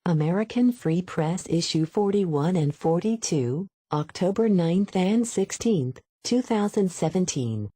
American Free Press Issue 41 and 42, October 9 and 16, 2017.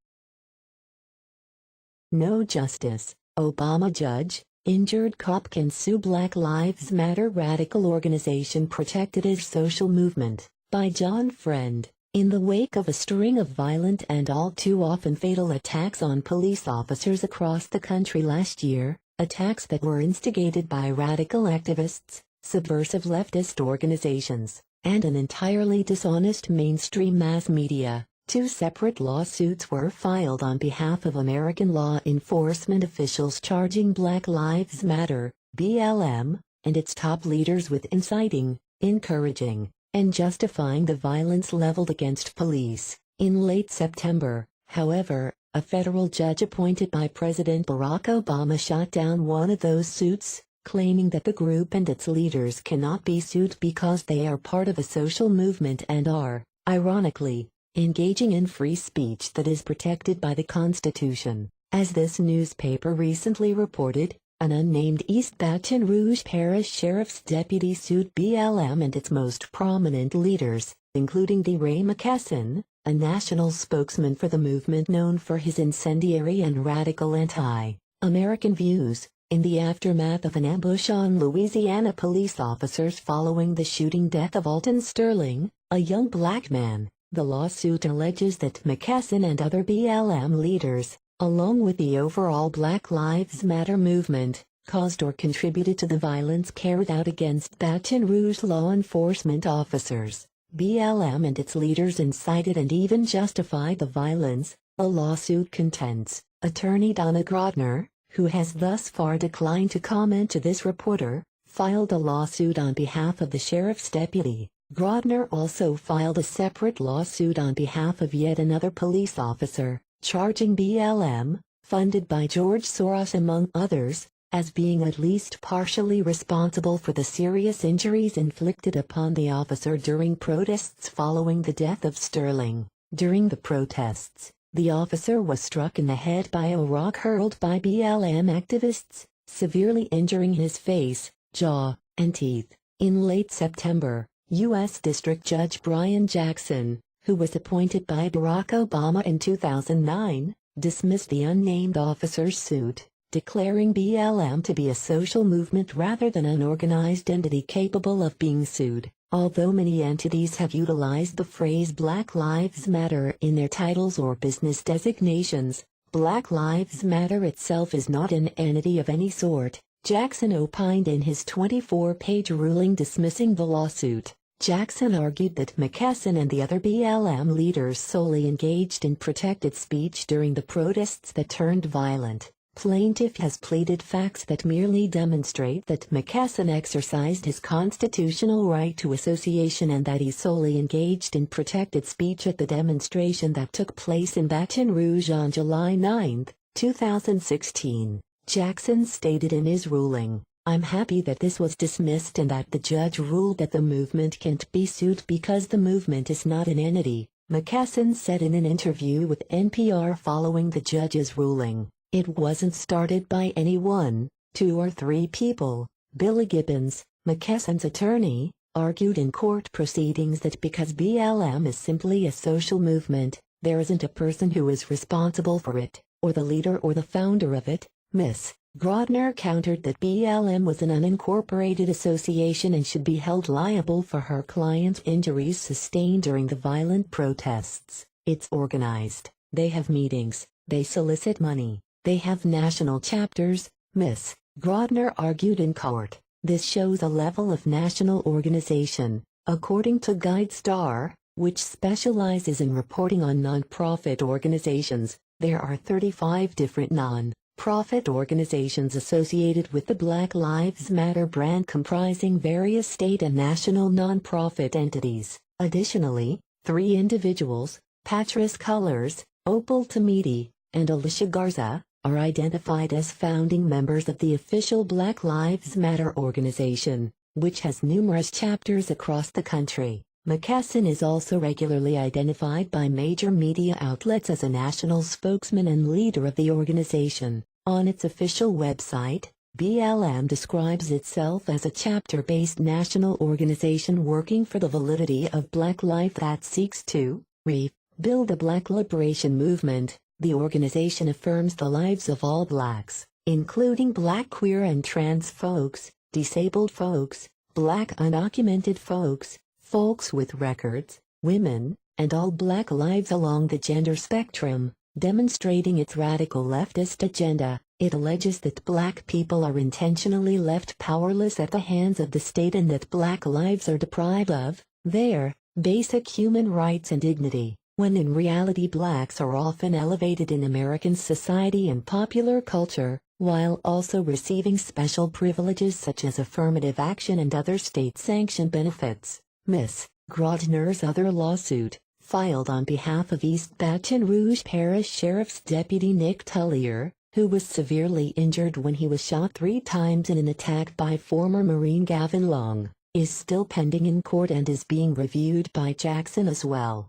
No justice. Obama judge, injured cop can sue Black Lives Matter radical organization protected as social movement, by John Friend. In the wake of a string of violent and all too often fatal attacks on police officers across the country last year, attacks that were instigated by radical activists, subversive leftist organizations, and an entirely dishonest mainstream mass media, two separate lawsuits were filed on behalf of American law enforcement officials charging Black Lives Matter, BLM, and its top leaders with inciting, encouraging, and justifying the violence leveled against police. In late September, however, a federal judge appointed by President Barack Obama shot down one of those suits, claiming that the group and its leaders cannot be sued because they are part of a social movement and are, ironically, engaging in free speech that is protected by the Constitution. As this newspaper recently reported, an unnamed East Baton Rouge Parish Sheriff's deputy sued BLM and its most prominent leaders, including DeRay McKesson, a national spokesman for the movement known for his incendiary and radical anti-American views, in the aftermath of an ambush on Louisiana police officers following the shooting death of Alton Sterling, a young black man. The lawsuit alleges that McKesson and other BLM leaders, along with the overall Black Lives Matter movement, caused or contributed to the violence carried out against Baton Rouge law enforcement officers. BLM and its leaders incited and even justified the violence, the lawsuit contends. Attorney Donna Grodner, who has thus far declined to comment to this reporter, filed a lawsuit on behalf of the sheriff's deputy. Grodner also filed a separate lawsuit on behalf of yet another police officer, charging BLM, funded by George Soros among others, as being at least partially responsible for the serious injuries inflicted upon the officer during protests following the death of Sterling. During the protests, the officer was struck in the head by a rock hurled by BLM activists, severely injuring his face, jaw, and teeth. In late September, U.S. District Judge Brian Jackson, who was appointed by Barack Obama in 2009, dismissed the unnamed officer's suit, declaring BLM to be a social movement rather than an organized entity capable of being sued. Although many entities have utilized the phrase Black Lives Matter in their titles or business designations, Black Lives Matter itself is not an entity of any sort, Jackson opined in his 24-page ruling dismissing the lawsuit. Jackson argued that McKesson and the other BLM leaders solely engaged in protected speech during the protests that turned violent. Plaintiff has pleaded facts that merely demonstrate that McKesson exercised his constitutional right to association and that he solely engaged in protected speech at the demonstration that took place in Baton Rouge on July 9, 2016. Jackson stated in his ruling, "I'm happy that this was dismissed and that the judge ruled that the movement can't be sued because the movement is not an entity," McKesson said in an interview with NPR following the judge's ruling. "It wasn't started by any one, two or three people." Billy Gibbons, McKesson's attorney, argued in court proceedings that because BLM is simply a social movement, there isn't a person who is responsible for it, or the leader or the founder of it. Ms. Grodner countered that BLM was an unincorporated association and should be held liable for her client's injuries sustained during the violent protests. "It's organized, they have meetings, they solicit money, they have national chapters," Ms. Grodner argued in court. "This shows a level of national organization." According to GuideStar, which specializes in reporting on nonprofit organizations, there are 35 different non-profit organizations associated with the Black Lives Matter brand comprising various state and national nonprofit entities. Additionally, 3 individuals, Patras Cullors, Opal Tometi, and Alicia Garza, are identified as founding members of the official Black Lives Matter organization, which has numerous chapters across the country. McKesson is also regularly identified by major media outlets as a national spokesman and leader of the organization. On its official website, BLM describes itself as a chapter-based national organization working for the validity of Black life that seeks to rebuild a Black liberation movement. The organization affirms the lives of all Blacks, including Black queer and trans folks, disabled folks, Black undocumented folks, folks with records, women, and all Black lives along the gender spectrum. Demonstrating its radical leftist agenda, it alleges that Black people are intentionally left powerless at the hands of the state and that Black lives are deprived of their basic human rights and dignity, when in reality Blacks are often elevated in American society and popular culture, while also receiving special privileges such as affirmative action and other state-sanctioned benefits. Ms. Grodner's other lawsuit, filed on behalf of East Baton Rouge Parish Sheriff's Deputy Nick Tullier, who was severely injured when he was shot 3 times in an attack by former Marine Gavin Long, is still pending in court and is being reviewed by Jackson as well.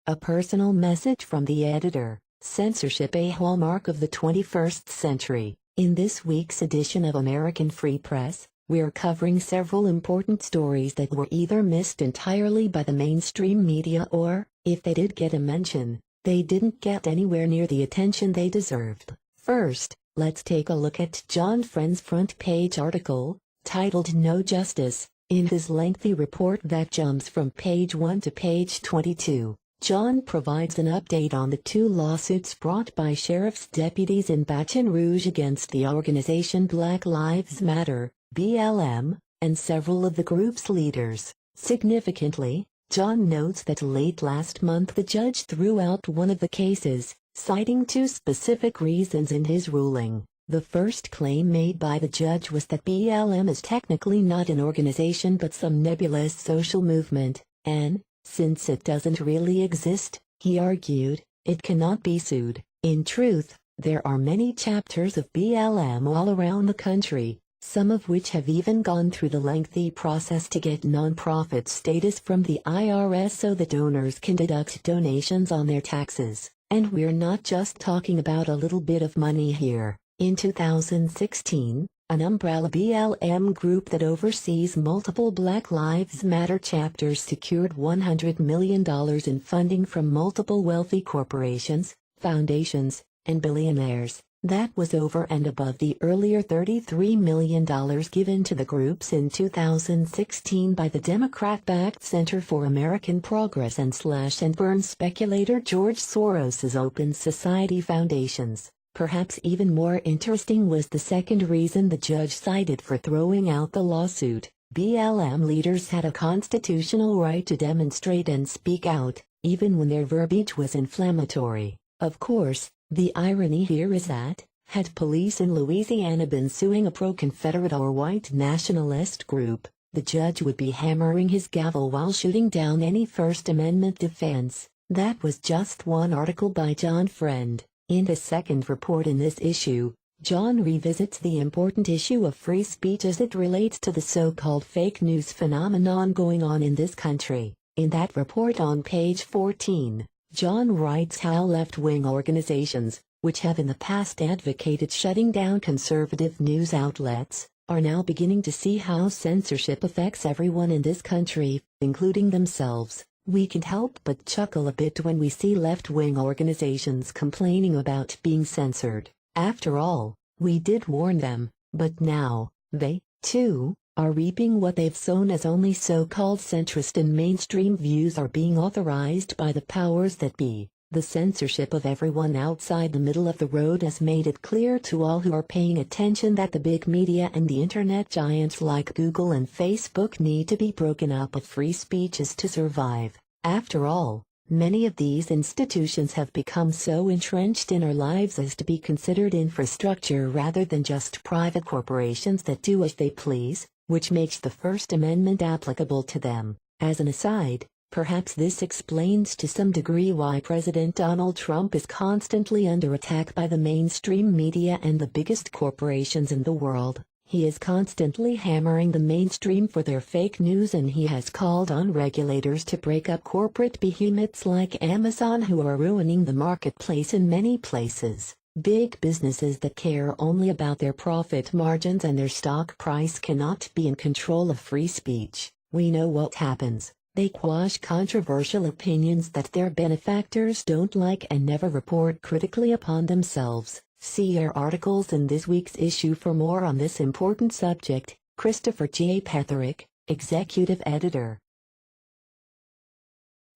A personal message from the editor: censorship a hallmark of the 21st century. In this week's edition of American Free Press, we're covering several important stories that were either missed entirely by the mainstream media or, if they did get a mention, they didn't get anywhere near the attention they deserved. First, let's take a look at John Friend's front page article, titled No Justice. In his lengthy report that jumps from page 1 to page 22, John provides an update on the 2 lawsuits brought by sheriff's deputies in Baton Rouge against the organization Black Lives Matter, BLM, and several of the group's leaders. Significantly, John notes that late last month the judge threw out one of the cases, citing 2 specific reasons in his ruling. The first claim made by the judge was that BLM is technically not an organization but some nebulous social movement, and, since it doesn't really exist, he argued, it cannot be sued. In truth, there are many chapters of BLM all around the country, some of which have even gone through the lengthy process to get nonprofit status from the IRS so that donors can deduct donations on their taxes. And we're not just talking about a little bit of money here. In 2016, an umbrella BLM group that oversees multiple Black Lives Matter chapters secured $100 million in funding from multiple wealthy corporations, foundations, and billionaires. That was over and above the earlier $33 million given to the groups in 2016 by the Democrat-backed Center for American Progress and Slash and Burn speculator George Soros's Open Society Foundations. Perhaps even more interesting was the second reason the judge cited for throwing out the lawsuit. BLM leaders had a constitutional right to demonstrate and speak out, even when their verbiage was inflammatory. Of course, the irony here is that, had police in Louisiana been suing a pro-Confederate or white nationalist group, the judge would be hammering his gavel while shooting down any First Amendment defense. That was just one article by John Friend. In his second report in this issue, John revisits the important issue of free speech as it relates to the so-called fake news phenomenon going on in this country. In that report on page 14, John writes how left-wing organizations, which have in the past advocated shutting down conservative news outlets, are now beginning to see how censorship affects everyone in this country, including themselves. We can't help but chuckle a bit when we see left-wing organizations complaining about being censored. After all, we did warn them, but now, they, too, are reaping what they've sown as only so-called centrist and mainstream views are being authorized by the powers that be. The censorship of everyone outside the middle of the road has made it clear to all who are paying attention that the big media and the internet giants like Google and Facebook need to be broken up if free speech is to survive. After all, many of these institutions have become so entrenched in our lives as to be considered infrastructure rather than just private corporations that do as they please, which makes the First Amendment applicable to them. As an aside, perhaps this explains to some degree why President Donald Trump is constantly under attack by the mainstream media and the biggest corporations in the world. He is constantly hammering the mainstream for their fake news, and he has called on regulators to break up corporate behemoths like Amazon who are ruining the marketplace in many places. Big businesses that care only about their profit margins and their stock price cannot be in control of free speech. We know what happens. They quash controversial opinions that their benefactors don't like and never report critically upon themselves. See our articles in this week's issue for more on this important subject. Christopher J. Petherick, Executive Editor.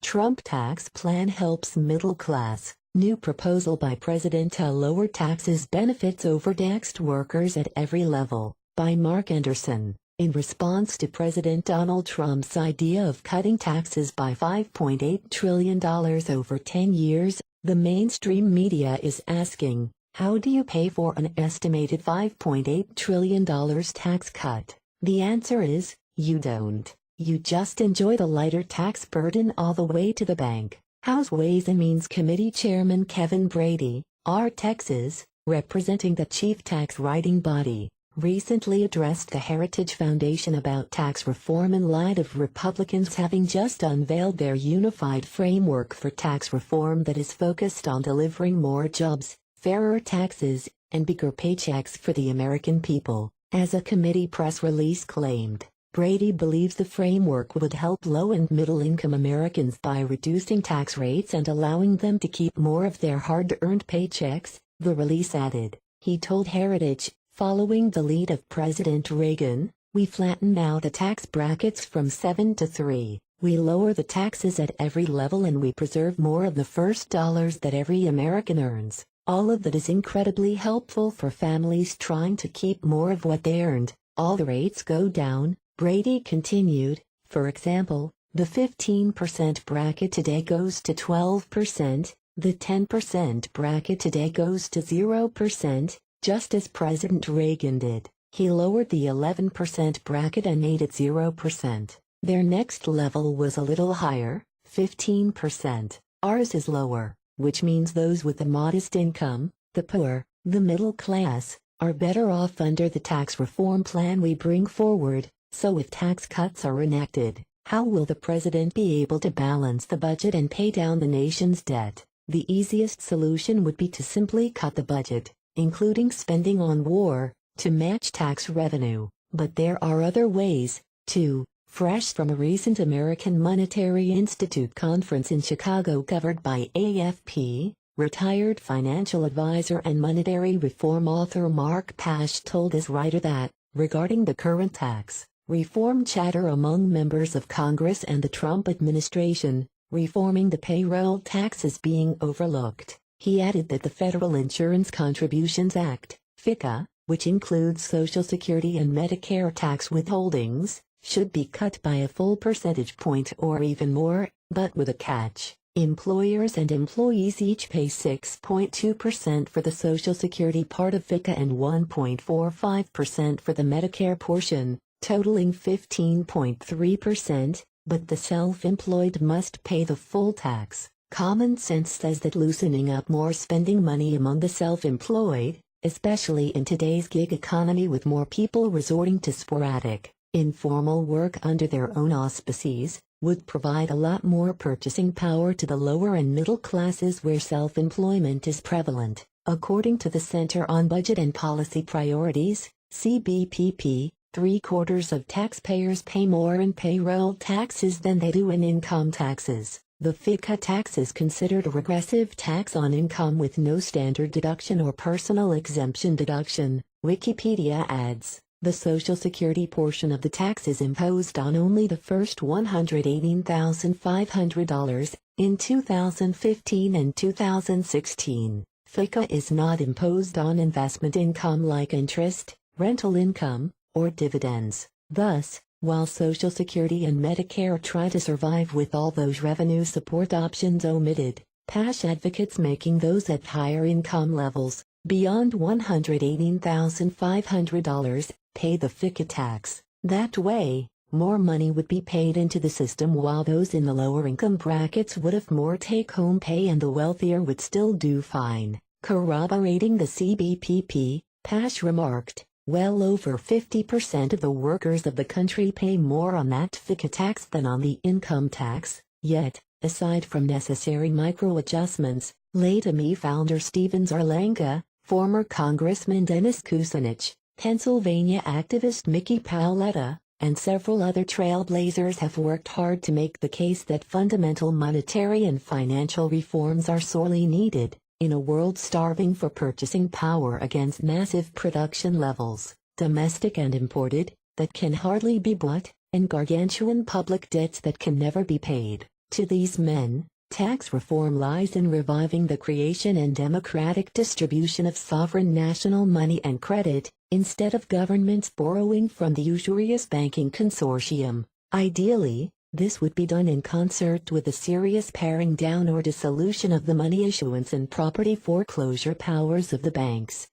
Trump tax plan helps middle class. New proposal by President to lower taxes benefits overtaxed workers at every level. By Mark Anderson. In response to President Donald Trump's idea of cutting taxes by $5.8 trillion over 10 years, the mainstream media is asking, how do you pay for an estimated $5.8 trillion tax cut? The answer is, you don't. You just enjoy the lighter tax burden all the way to the bank. House Ways and Means Committee Chairman Kevin Brady, R. Texas, representing the chief tax writing body, recently addressed the Heritage Foundation about tax reform in light of Republicans having just unveiled their unified framework for tax reform that is focused on delivering more jobs, fairer taxes, and bigger paychecks for the American people. As a committee press release claimed, Brady believes the framework would help low and middle-income Americans by reducing tax rates and allowing them to keep more of their hard-earned paychecks, the release added. He told Heritage, following the lead of President Reagan, we flatten out the tax brackets from 7 to 3, we lower the taxes at every level and we preserve more of the first dollars that every American earns. All of that is incredibly helpful for families trying to keep more of what they earned. All the rates go down, Brady continued. For example, the 15% bracket today goes to 12%, the 10% bracket today goes to 0%, just as President Reagan did. He lowered the 11% bracket and made it 0%. Their next level was a little higher, 15%. Ours is lower, which means those with a modest income, the poor, the middle class, are better off under the tax reform plan we bring forward. So if tax cuts are enacted, how will the president be able to balance the budget and pay down the nation's debt? The easiest solution would be to simply cut the budget, including spending on war, to match tax revenue. But there are other ways, too. Fresh from a recent American Monetary Institute conference in Chicago covered by AFP, retired financial advisor and monetary reform author Mark Pash told his writer that, regarding the current tax reform chatter among members of Congress and the Trump administration, reforming the payroll tax is being overlooked. He added that the Federal Insurance Contributions Act, FICA, which includes Social Security and Medicare tax withholdings, should be cut by a full percentage point or even more, but with a catch. Employers and employees each pay 6.2% for the Social Security part of FICA and 1.45% for the Medicare portion, totaling 15.3%, but the self-employed must pay the full tax. Common sense says that loosening up more spending money among the self-employed, especially in today's gig economy with more people resorting to sporadic, informal work under their own auspices, would provide a lot more purchasing power to the lower and middle classes where self-employment is prevalent. According to the Center on Budget and Policy Priorities, CBPP, 3/4 of taxpayers pay more in payroll taxes than they do in income taxes. The FICA tax is considered a regressive tax on income with no standard deduction or personal exemption deduction, Wikipedia adds. The Social Security portion of the tax is imposed on only the first $118,500 in 2015 and 2016. FICA is not imposed on investment income like interest, rental income, or dividends. Thus, while Social Security and Medicare try to survive with all those revenue support options omitted, Pash advocates making those at higher income levels, beyond $118,500, pay the FICA tax. That way, more money would be paid into the system while those in the lower income brackets would have more take-home pay and the wealthier would still do fine. Corroborating the CBPP, Pash remarked, well over 50% of the workers of the country pay more on that FICA tax than on the income tax, yet, aside from necessary micro-adjustments, Latami founder Stevens Arlanga, former Congressman Dennis Kucinich, Pennsylvania activist Mickey Paoletta, and several other trailblazers have worked hard to make the case that fundamental monetary and financial reforms are sorely needed, in a world starving for purchasing power against massive production levels, domestic and imported, that can hardly be bought, and gargantuan public debts that can never be paid. To these men, tax reform lies in reviving the creation and democratic distribution of sovereign national money and credit, instead of governments borrowing from the usurious banking consortium. Ideally, this would be done in concert with the serious paring down or dissolution of the money issuance and property foreclosure powers of the banks.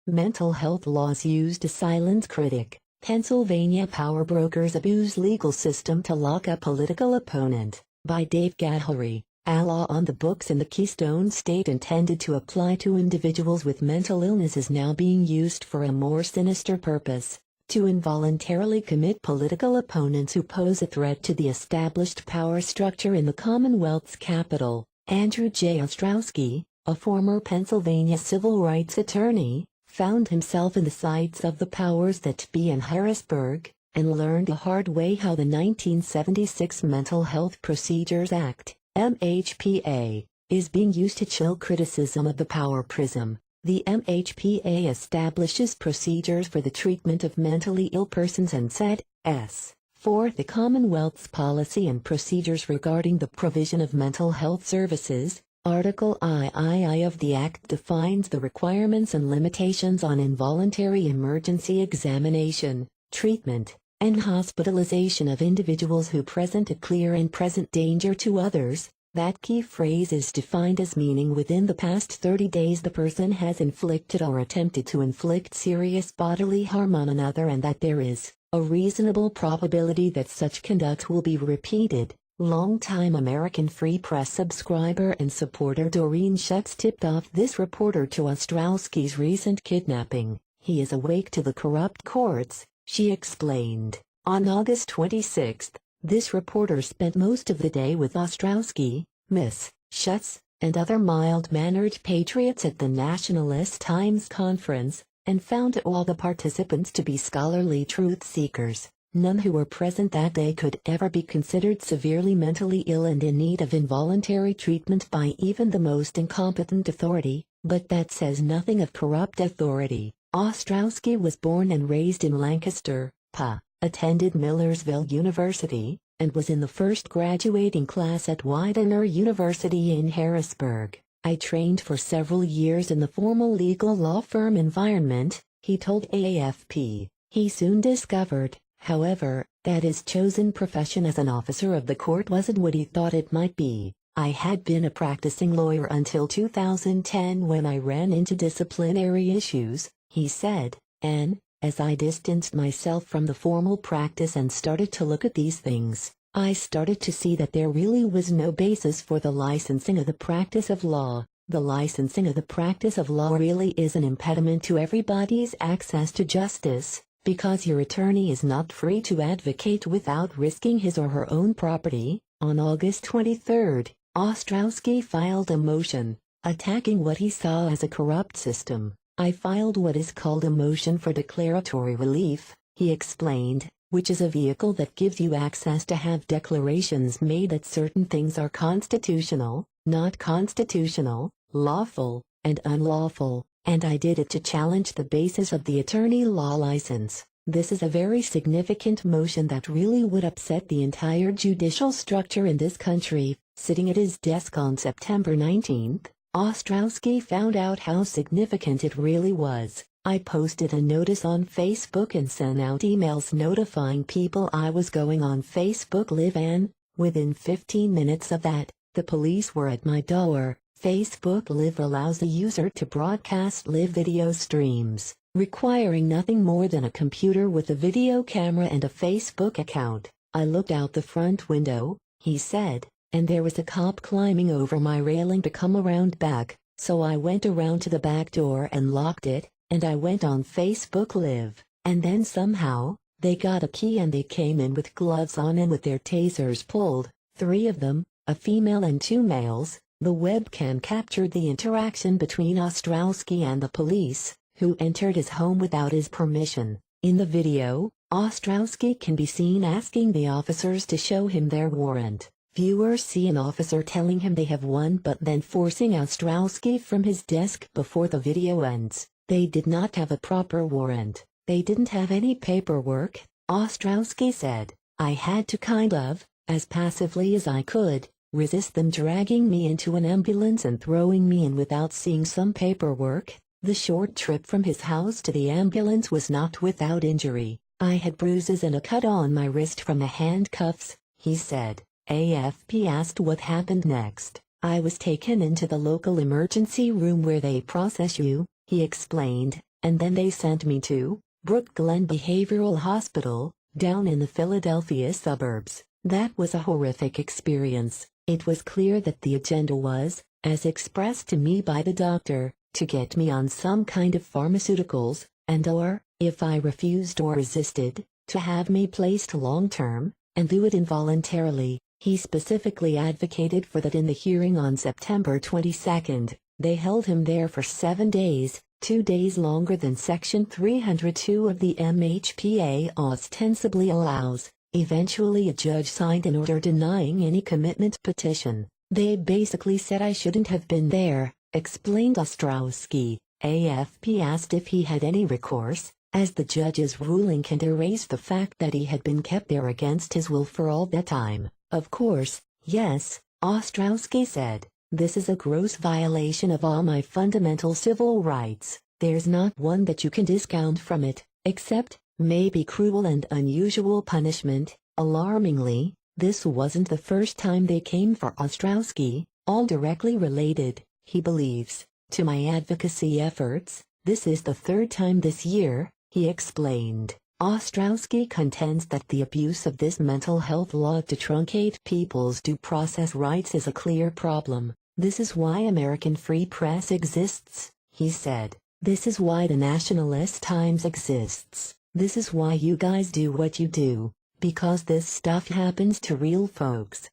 Mental health laws used to silence critic. Pennsylvania power brokers abuse legal system to lock up political opponent. By Dave Gahary. A law on the books in the Keystone State intended to apply to individuals with mental illness is now being used for a more sinister purpose: to involuntarily commit political opponents who pose a threat to the established power structure in the Commonwealth's capital. Andrew J. Ostrowski, a former Pennsylvania civil rights attorney, found himself in the sights of the powers that be in Harrisburg, and learned the hard way how the 1976 Mental Health Procedures Act, MHPA, is being used to chill criticism of the power prism. The MHPA establishes procedures for the treatment of mentally ill persons and sets forth the Commonwealth's policy and procedures regarding the provision of mental health services. Article III of the Act defines the requirements and limitations on involuntary emergency examination, treatment, and hospitalization of individuals who present a clear and present danger to others. That key phrase is defined as meaning within the past 30 days the person has inflicted or attempted to inflict serious bodily harm on another, and that there is a reasonable probability that such conduct will be repeated. Longtime American Free Press subscriber and supporter Doreen Schutz tipped off this reporter to Ostrowski's recent kidnapping. He is awake to the corrupt courts, she explained. On August 26, this reporter spent most of the day with Ostrowski, Miss Schutz, and other mild-mannered patriots at the Nationalist Times conference, and found all the participants to be scholarly truth-seekers. None who were present that day could ever be considered severely mentally ill and in need of involuntary treatment by even the most incompetent authority, but that says nothing of corrupt authority. Ostrowski was born and raised in Lancaster, PA, attended Millersville University, and was in the first graduating class at Widener University in Harrisburg. I trained for several years in the formal legal law firm environment, he told AFP. He soon discovered, however, that his chosen profession as an officer of the court wasn't what he thought it might be. I had been a practicing lawyer until 2010 when I ran into disciplinary issues, he said, and, as I distanced myself from the formal practice and started to look at these things, I started to see that there really was no basis for the licensing of the practice of law. The licensing of the practice of law really is an impediment to everybody's access to justice, because your attorney is not free to advocate without risking his or her own property. On August 23, Ostrowski filed a motion, attacking what he saw as a corrupt system. I filed what is called a motion for declaratory relief, he explained, which is a vehicle that gives you access to have declarations made that certain things are constitutional, not constitutional, lawful, and unlawful. And I did it to challenge the basis of the attorney law license. This is a very significant motion that really would upset the entire judicial structure in this country. Sitting at his desk on September 19, Ostrowski found out how significant it really was. I posted a notice on Facebook and sent out emails notifying people I was going on Facebook Live, and, within 15 minutes of that, the police were at my door. Facebook Live allows the user to broadcast live video streams, requiring nothing more than a computer with a video camera and a Facebook account. I looked out the front window, he said, and there was a cop climbing over my railing to come around back, so I went around to the back door and locked it, and I went on Facebook Live, and then somehow, they got a key and they came in with gloves on and with their tasers pulled, 3 of them, a female and 2 males. The webcam captured the interaction between Ostrowski and the police, who entered his home without his permission. In the video, Ostrowski can be seen asking the officers to show him their warrant. Viewers see an officer telling him they have one but then forcing Ostrowski from his desk before the video ends. They did not have a proper warrant. They didn't have any paperwork, Ostrowski said. I had to kind of, as passively as I could, resist them dragging me into an ambulance and throwing me in without seeing some paperwork. The short trip from his house to the ambulance was not without injury. I had bruises and a cut on my wrist from the handcuffs, he said. AFP asked what happened next. I was taken into the local emergency room where they process you, he explained, and then they sent me to Brook Glen Behavioral Hospital, down in the Philadelphia suburbs. That was a horrific experience. It was clear that the agenda was, as expressed to me by the doctor, to get me on some kind of pharmaceuticals, and or, if I refused or resisted, to have me placed long-term, and do it involuntarily. He specifically advocated for that in the hearing on September 22. They held him there for 7 days, 2 days longer than Section 302 of the MHPA ostensibly allows. Eventually a judge signed an order denying any commitment petition. They basically said I shouldn't have been there, explained Ostrowski. AFP asked if he had any recourse, as the judge's ruling can erase the fact that he had been kept there against his will for all that time. Of course, yes, Ostrowski said. This is a gross violation of all my fundamental civil rights. There's not one that you can discount from it, except, maybe cruel and unusual punishment. Alarmingly, this wasn't the first time they came for Ostrowski, all directly related, he believes, to my advocacy efforts. This is the 3rd time this year, he explained. Ostrowski contends that the abuse of this mental health law to truncate people's due process rights is a clear problem. This is why American free press exists, he said. This is why the Nationalist Times exists. This is why you guys do what you do, because this stuff happens to real folks.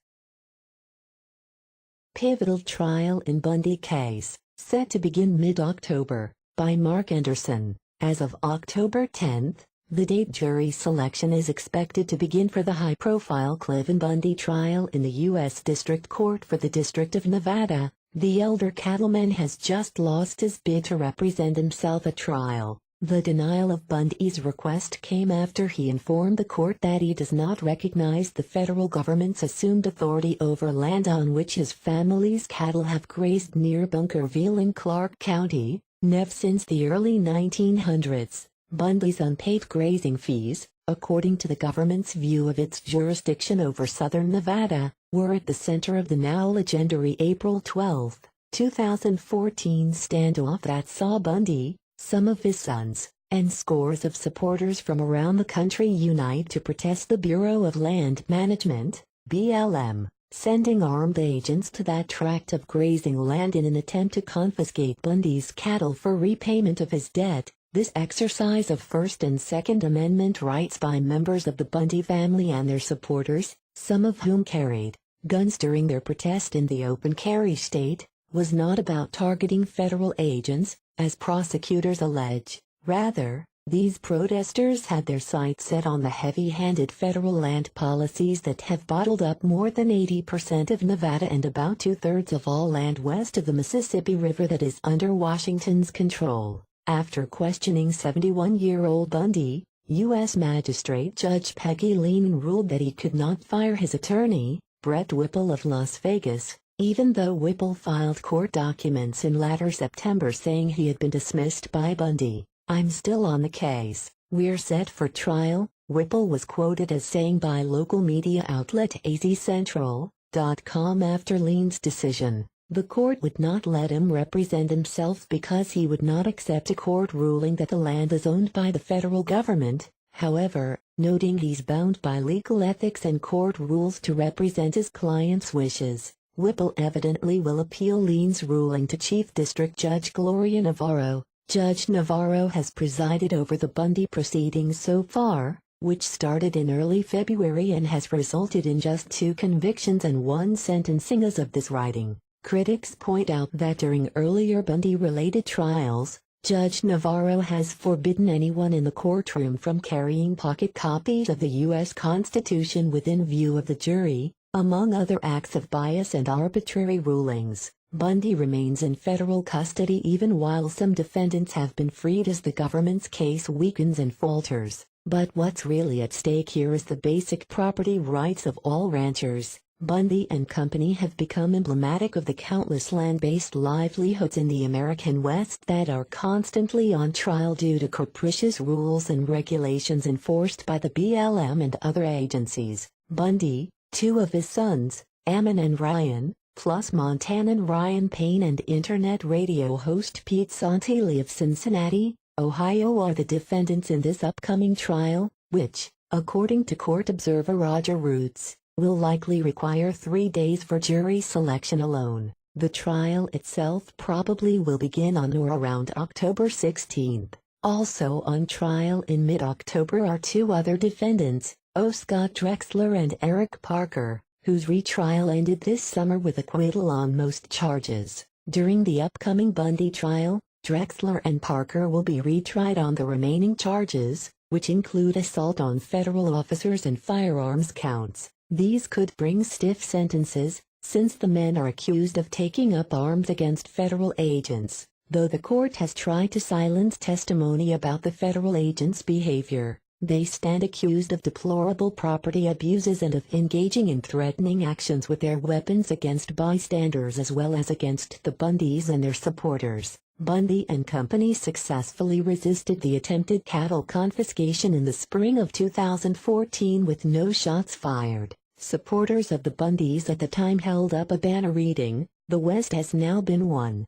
Pivotal trial in Bundy case, set to begin mid-October, by Mark Anderson. As of October 10, the date jury selection is expected to begin for the high-profile Cliven Bundy trial in the U.S. District Court for the District of Nevada. The elder cattleman has just lost his bid to represent himself at trial. The denial of Bundy's request came after he informed the court that he does not recognize the federal government's assumed authority over land on which his family's cattle have grazed near Bunkerville in Clark County, Nev since the early 1900s. Bundy's unpaid grazing fees, according to the government's view of its jurisdiction over southern Nevada, were at the center of the now legendary April 12, 2014 standoff that saw Bundy, some of his sons, and scores of supporters from around the country unite to protest the Bureau of Land Management, BLM, sending armed agents to that tract of grazing land in an attempt to confiscate Bundy's cattle for repayment of his debt. This exercise of First and Second Amendment rights by members of the Bundy family and their supporters, some of whom carried guns during their protest in the open carry state, was not about targeting federal agents, as prosecutors allege. Rather, these protesters had their sights set on the heavy-handed federal land policies that have bottled up more than 80% of Nevada and about 2/3 of all land west of the Mississippi River that is under Washington's control. After questioning 71-year-old Bundy, U.S. Magistrate Judge Peggy Lehman ruled that he could not fire his attorney, Brett Whipple of Las Vegas, even though Whipple filed court documents in latter September saying he had been dismissed by Bundy. "I'm still on the case. We're set for trial," Whipple was quoted as saying by local media outlet azcentral.com after Lehn's decision. The court would not let him represent himself because he would not accept a court ruling that the land is owned by the federal government, however, noting he's bound by legal ethics and court rules to represent his client's wishes. Whipple evidently will appeal Lehn's ruling to Chief District Judge Gloria Navarro. Judge Navarro has presided over the Bundy proceedings so far, which started in early February and has resulted in just 2 convictions and 1 sentencing as of this writing. Critics point out that during earlier Bundy-related trials, Judge Navarro has forbidden anyone in the courtroom from carrying pocket copies of the U.S. Constitution within view of the jury. Among other acts of bias and arbitrary rulings, Bundy remains in federal custody even while some defendants have been freed as the government's case weakens and falters. But what's really at stake here is the basic property rights of all ranchers. Bundy and company have become emblematic of the countless land-based livelihoods in the American West that are constantly on trial due to capricious rules and regulations enforced by the BLM and other agencies. Bundy, two of his sons, Ammon and Ryan, plus Montanan Ryan Payne and internet radio host Pete Santilli of Cincinnati, Ohio are the defendants in this upcoming trial, which, according to court observer Roger Roots, will likely require 3 days for jury selection alone. The trial itself probably will begin on or around October 16. Also on trial in mid-October are two other defendants, Scott Drexler and Eric Parker, whose retrial ended this summer with acquittal on most charges. During the upcoming Bundy trial, Drexler and Parker will be retried on the remaining charges, which include assault on federal officers and firearms counts. These could bring stiff sentences, since the men are accused of taking up arms against federal agents, though the court has tried to silence testimony about the federal agents' behavior. They stand accused of deplorable property abuses and of engaging in threatening actions with their weapons against bystanders as well as against the Bundys and their supporters. Bundy and company successfully resisted the attempted cattle confiscation in the spring of 2014 with no shots fired. Supporters of the Bundys at the time held up a banner reading, "The West has now been won."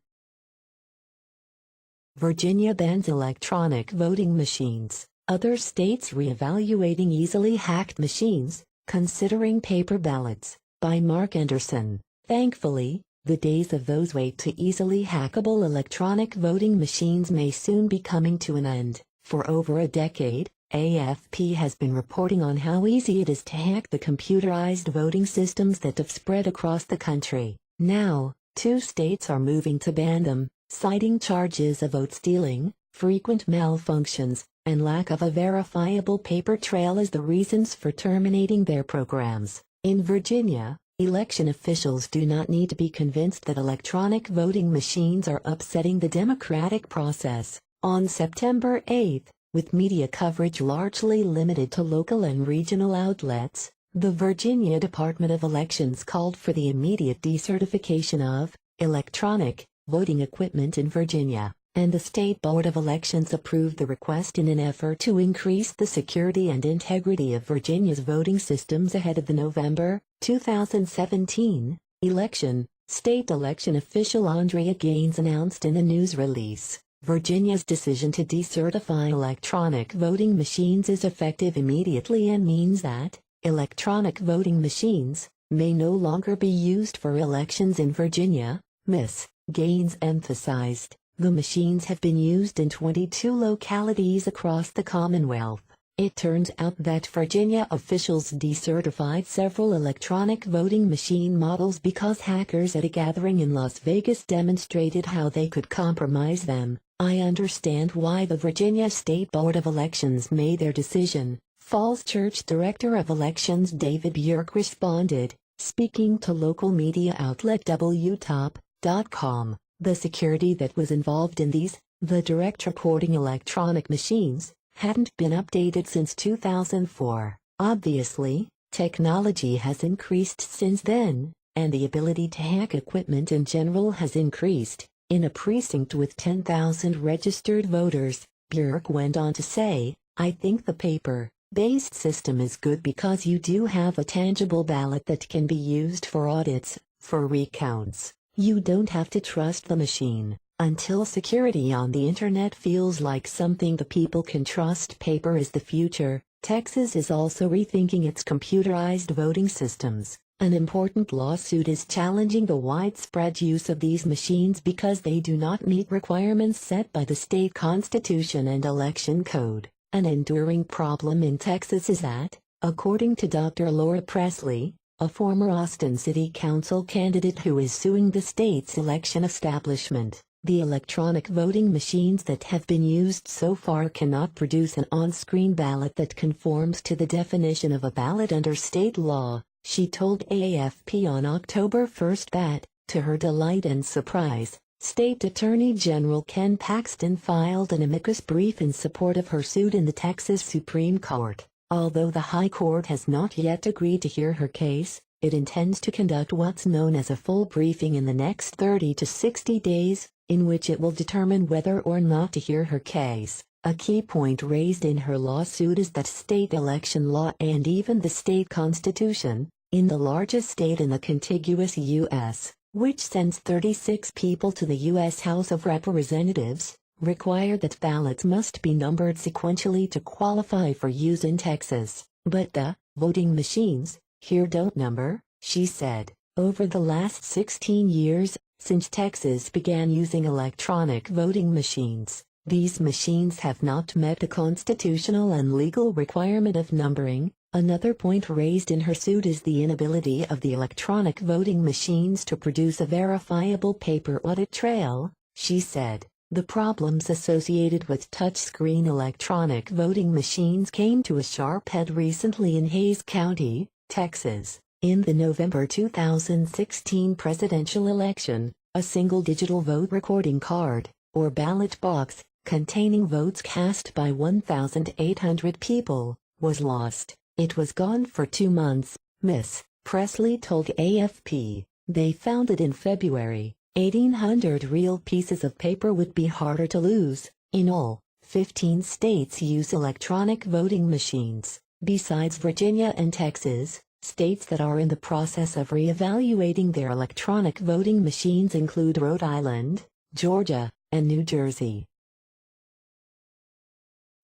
Virginia bans electronic voting machines. Other states reevaluating easily hacked machines, considering paper ballots, by Mark Anderson. Thankfully, the days of those wait to easily hackable electronic voting machines may soon be coming to an end. For over a decade, AFP has been reporting on how easy it is to hack the computerized voting systems that have spread across the country. Now, 2 states are moving to ban them, citing charges of vote stealing, frequent malfunctions, and lack of a verifiable paper trail as the reasons for terminating their programs. In Virginia, election officials do not need to be convinced that electronic voting machines are upsetting the democratic process. On September 8, with media coverage largely limited to local and regional outlets, the Virginia Department of Elections called for the immediate decertification of electronic voting equipment in Virginia, and the State Board of Elections approved the request in an effort to increase the security and integrity of Virginia's voting systems ahead of the November 2017 election. State election official Andrea Gaines announced in a news release, Virginia's decision to decertify electronic voting machines is effective immediately and means that electronic voting machines may no longer be used for elections in Virginia. Ms. Gaines emphasized, the machines have been used in 22 localities across the Commonwealth. It turns out that Virginia officials decertified several electronic voting machine models because hackers at a gathering in Las Vegas demonstrated how they could compromise them. "I understand why the Virginia State Board of Elections made their decision," Falls Church Director of Elections David Bjork responded, speaking to local media outlet WTOP.com. The security that was involved in these, the direct recording electronic machines, hadn't been updated since 2004. Obviously, technology has increased since then, and the ability to hack equipment in general has increased. In a precinct with 10,000 registered voters, Bjork went on to say, "I think the paper-based system is good because you do have a tangible ballot that can be used for audits, for recounts. You don't have to trust the machine. Until security on the internet feels like something the people can trust, paper is the future." Texas is also rethinking its computerized voting systems. An important lawsuit is challenging the widespread use of these machines because they do not meet requirements set by the state constitution and election code. An enduring problem in Texas is that, according to Dr. Laura Presley, a former Austin City Council candidate who is suing the state's election establishment. The electronic voting machines that have been used so far cannot produce an on-screen ballot that conforms to the definition of a ballot under state law, she told AFP on October 1 that, to her delight and surprise, State Attorney General Ken Paxton filed an amicus brief in support of her suit in the Texas Supreme Court. Although the High Court has not yet agreed to hear her case, it intends to conduct what's known as a full briefing in the next 30 to 60 days, in which it will determine whether or not to hear her case. A key point raised in her lawsuit is that state election law and even the state constitution, in the largest state in the contiguous U.S., which sends 36 people to the U.S. House of Representatives, require that ballots must be numbered sequentially to qualify for use in Texas. But the voting machines here don't number, she said. Over the last 16 years, since Texas began using electronic voting machines, these machines have not met the constitutional and legal requirement of numbering. Another point raised in her suit is the inability of the electronic voting machines to produce a verifiable paper audit trail, she said. The problems associated with touchscreen electronic voting machines came to a sharp head recently in Hays County, Texas. In the November 2016 presidential election, a single digital vote recording card, or ballot box, containing votes cast by 1,800 people, was lost. It was gone for 2 months, Ms. Presley told AFP. They found it in February. 1,800 real pieces of paper would be harder to lose. In all, 15 states use electronic voting machines. Besides Virginia and Texas, states that are in the process of re-evaluating their electronic voting machines include Rhode Island, Georgia, and New Jersey.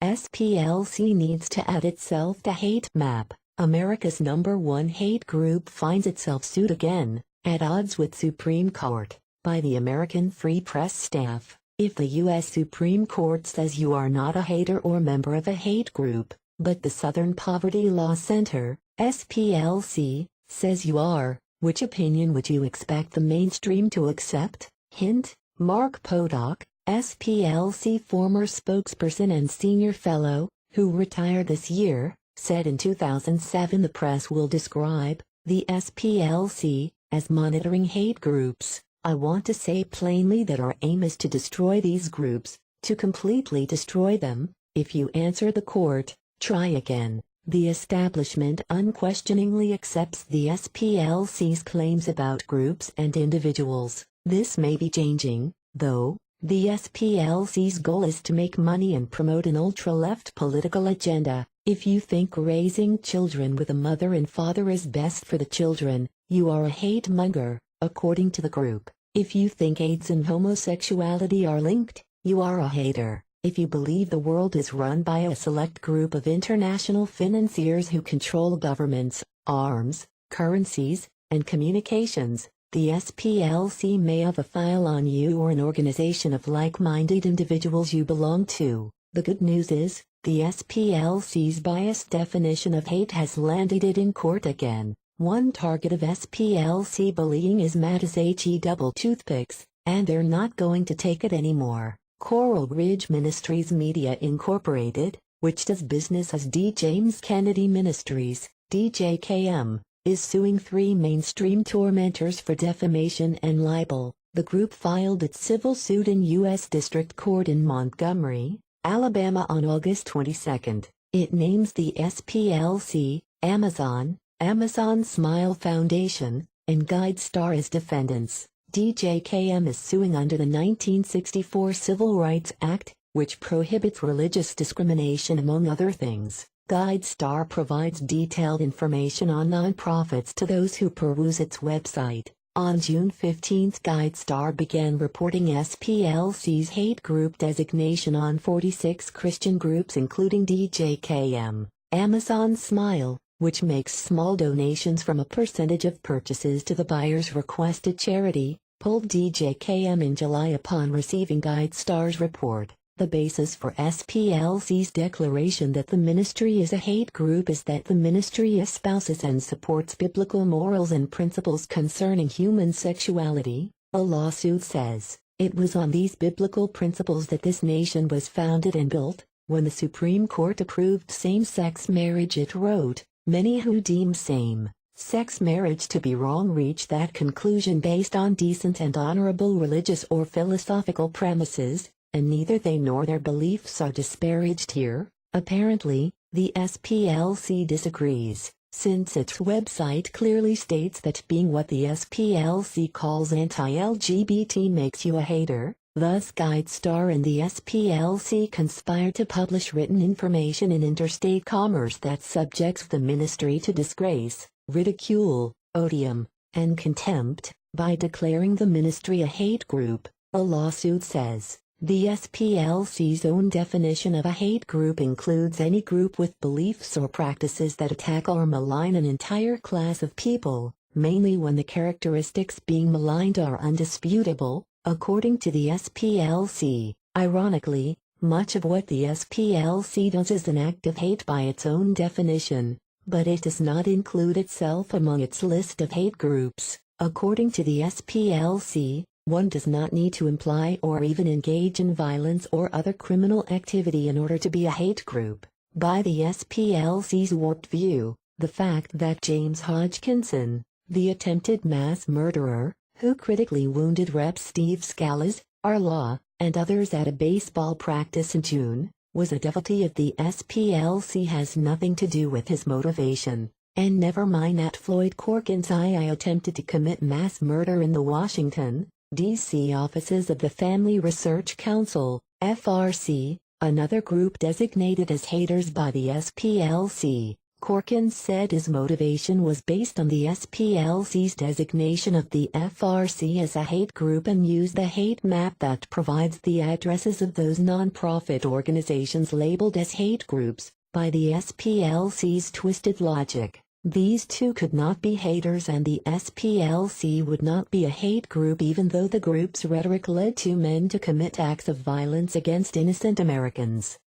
SPLC needs to add itself to hate map. America's #1 hate group finds itself sued again, at odds with Supreme Court, by the American Free Press staff. If the U.S. Supreme Court says you are not a hater or member of a hate group, but the Southern Poverty Law Center, SPLC, says you are, which opinion would you expect the mainstream to accept? Hint, Mark Potok, SPLC former spokesperson and senior fellow, who retired this year, said in 2007 the press will describe the SPLC as monitoring hate groups. I want to say plainly that our aim is to destroy these groups, to completely destroy them. If you answer the court, try again. The establishment unquestioningly accepts the SPLC's claims about groups and individuals. This may be changing, though. The SPLC's goal is to make money and promote an ultra-left political agenda. If you think raising children with a mother and father is best for the children, you are a hate monger, according to the group. If you think AIDS and homosexuality are linked, you are a hater. If you believe the world is run by a select group of international financiers who control governments, arms, currencies, and communications, the SPLC may have a file on you or an organization of like-minded individuals you belong to. The good news is, the SPLC's biased definition of hate has landed it in court again. One target of SPLC bullying is Mattis HE double toothpicks, and they're not going to take it anymore. Coral Ridge Ministries Media Incorporated, which does business as D. James Kennedy Ministries, DJKM, is suing 3 mainstream tormentors for defamation and libel. The group filed its civil suit in U.S. District Court in Montgomery, Alabama on August 22. It names the SPLC, Amazon, Amazon Smile Foundation, and GuideStar as defendants. DJKM is suing under the 1964 Civil Rights Act, which prohibits religious discrimination among other things. GuideStar provides detailed information on nonprofits to those who peruse its website. On June 15, GuideStar began reporting SPLC's hate group designation on 46 Christian groups including DJKM. Amazon Smile, which makes small donations from a percentage of purchases to the buyer's requested charity, pulled DJKM in July upon receiving GuideStar's report. The basis for SPLC's declaration that the ministry is a hate group is that the ministry espouses and supports biblical morals and principles concerning human sexuality, a lawsuit says. It was on these biblical principles that this nation was founded and built. When the Supreme Court approved same-sex marriage, it wrote, "Many who deem same-sex marriage to be wrong reach that conclusion based on decent and honorable religious or philosophical premises, and neither they nor their beliefs are disparaged here." Apparently, the SPLC disagrees, since its website clearly states that being what the SPLC calls anti-LGBT makes you a hater. Thus GuideStar and the SPLC conspired to publish written information in interstate commerce that subjects the ministry to disgrace, ridicule, odium, and contempt, by declaring the ministry a hate group, a lawsuit says. The SPLC's own definition of a hate group includes any group with beliefs or practices that attack or malign an entire class of people, mainly when the characteristics being maligned are undisputable, according to the SPLC. Ironically, much of what the SPLC does is an act of hate by its own definition, but it does not include itself among its list of hate groups. According to the SPLC, one does not need to imply or even engage in violence or other criminal activity in order to be a hate group. By the SPLC's warped view, the fact that James Hodgkinson, the attempted mass murderer, who critically wounded Rep. Steve Scala's, our law, and others at a baseball practice in June, was a devotee of the SPLC has nothing to do with his motivation. And never mind that Floyd Corkins II attempted to commit mass murder in the Washington, D.C. offices of the Family Research Council, FRC, another group designated as haters by the SPLC. Corkins said his motivation was based on the SPLC's designation of the FRC as a hate group and used the hate map that provides the addresses of those nonprofit organizations labeled as hate groups. By the SPLC's twisted logic, these two could not be haters and the SPLC would not be a hate group even though the group's rhetoric led two men to commit acts of violence against innocent Americans.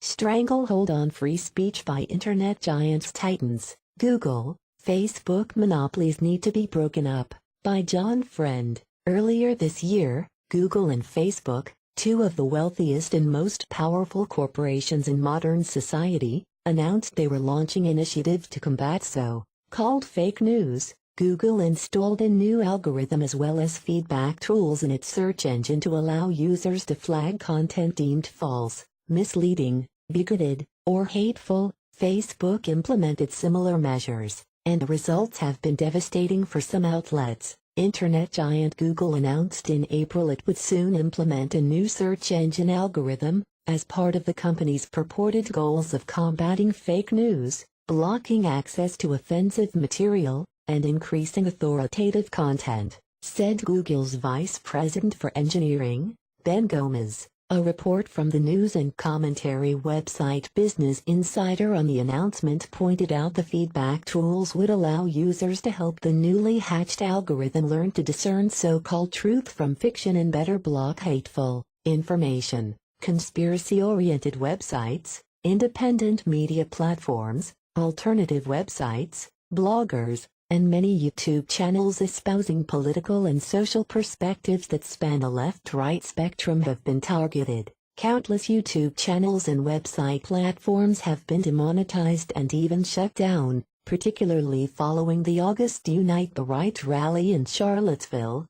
Stranglehold on free speech by Internet giants tightens. Google, Facebook monopolies need to be broken up. By John Friend. Earlier this year, Google and Facebook, two of the wealthiest and most powerful corporations in modern society, announced they were launching initiatives to combat so-called fake news. Google installed a new algorithm as well as feedback tools in its search engine to allow users to flag content deemed false, misleading, bigoted, or hateful. Facebook implemented similar measures, and the results have been devastating for some outlets. Internet giant Google announced in April it would soon implement a new search engine algorithm, as part of the company's purported goals of combating fake news, blocking access to offensive material, and increasing authoritative content, said Google's Vice President for Engineering, Ben Gomez. A report from the news and commentary website Business Insider on the announcement pointed out the feedback tools would allow users to help the newly hatched algorithm learn to discern so-called truth from fiction and better block hateful information. Conspiracy-oriented websites, independent media platforms, alternative websites, bloggers, and many YouTube channels espousing political and social perspectives that span a left-right spectrum have been targeted. Countless YouTube channels and website platforms have been demonetized and even shut down, particularly following the August Unite the Right rally in Charlottesville.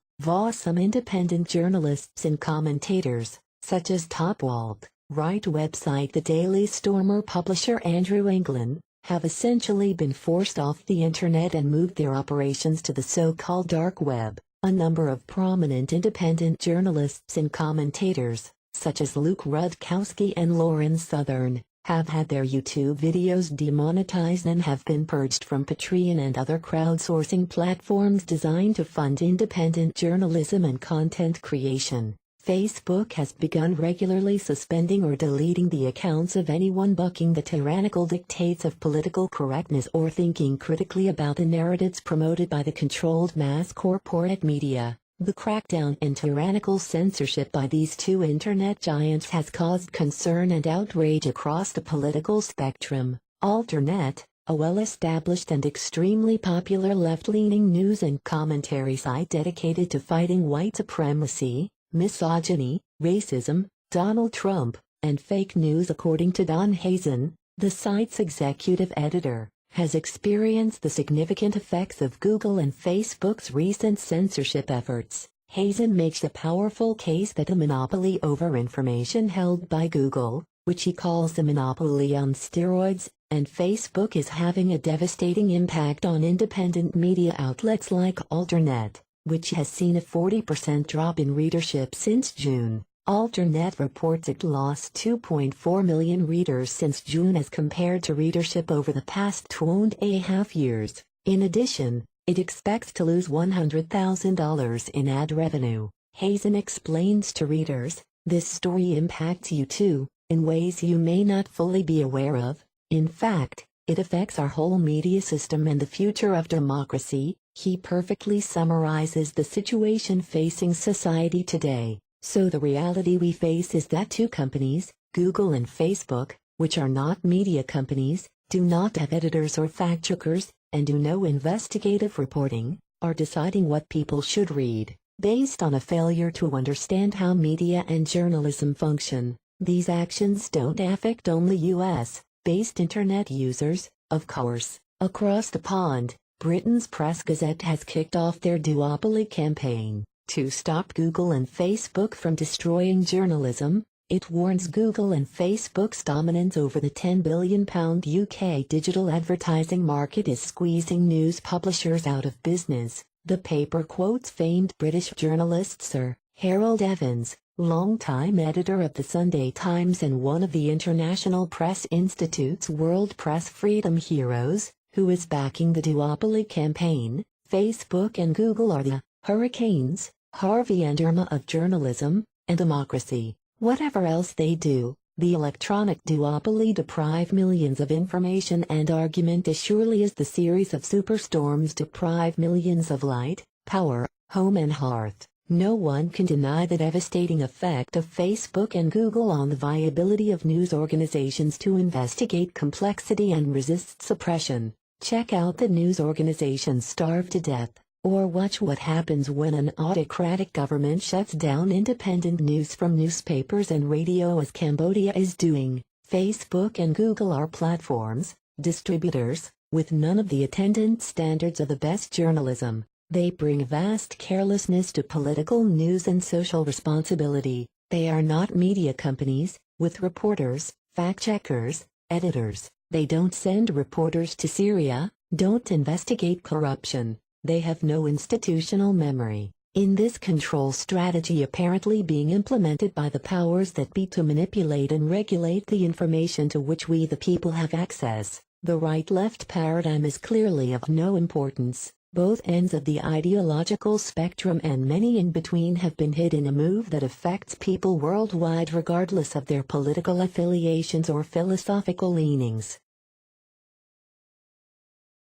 Some independent journalists and commentators, such as top alt-right website The Daily Stormer publisher Andrew Anglin, have essentially been forced off the internet and moved their operations to the so-called dark web. A number of prominent independent journalists and commentators, such as Luke Rudkowski and Lauren Southern, have had their YouTube videos demonetized and have been purged from Patreon and other crowdsourcing platforms designed to fund independent journalism and content creation. Facebook has begun regularly suspending or deleting the accounts of anyone bucking the tyrannical dictates of political correctness or thinking critically about the narratives promoted by the controlled mass corporate media. The crackdown and tyrannical censorship by these two internet giants has caused concern and outrage across the political spectrum. Alternet, a well-established and extremely popular left-leaning news and commentary site dedicated to fighting white supremacy, misogyny, racism, Donald Trump, and fake news according to Don Hazen, the site's executive editor, has experienced the significant effects of Google and Facebook's recent censorship efforts. Hazen makes a powerful case that the monopoly over information held by Google, which he calls the monopoly on steroids, and Facebook is having a devastating impact on independent media outlets like Alternet, which has seen a 40% drop in readership since June. Alternet reports it lost 2.4 million readers since June as compared to readership over the past 2.5 years. In addition, it expects to lose $100,000 in ad revenue. Hazen explains to readers, "This story impacts you too, in ways you may not fully be aware of. In fact, it affects our whole media system and the future of democracy." He perfectly summarizes the situation facing society today. So the reality we face is that two companies, Google and Facebook, which are not media companies, do not have editors or fact-checkers, and do no investigative reporting, are deciding what people should read, based on a failure to understand how media and journalism function. These actions don't affect only US-based internet users, of course. Across the pond, Britain's Press Gazette has kicked off their duopoly campaign to stop Google and Facebook from destroying journalism. It warns Google and Facebook's dominance over the £10 billion UK digital advertising market is squeezing news publishers out of business. The paper quotes famed British journalist Sir Harold Evans, longtime editor of the Sunday Times and one of the International Press Institute's World Press Freedom Heroes, who is backing the duopoly campaign. Facebook and Google are the hurricanes, Harvey and Irma of journalism and democracy. Whatever else they do, the electronic duopoly deprive millions of information and argument as surely as the series of superstorms deprive millions of light, power, home and hearth. No one can deny the devastating effect of Facebook and Google on the viability of news organizations to investigate complexity and resist suppression. Check out the news organizations starved to death, or watch what happens when an autocratic government shuts down independent news from newspapers and radio as Cambodia is doing. Facebook and Google are platforms, distributors, with none of the attendant standards of the best journalism. They bring vast carelessness to political news and social responsibility. They are not media companies, with reporters, fact-checkers, editors. They don't send reporters to Syria, don't investigate corruption. They have no institutional memory. In this control strategy apparently being implemented by the powers that be to manipulate and regulate the information to which we the people have access, the right-left paradigm is clearly of no importance. Both ends of the ideological spectrum and many in between have been hit in a move that affects people worldwide regardless of their political affiliations or philosophical leanings.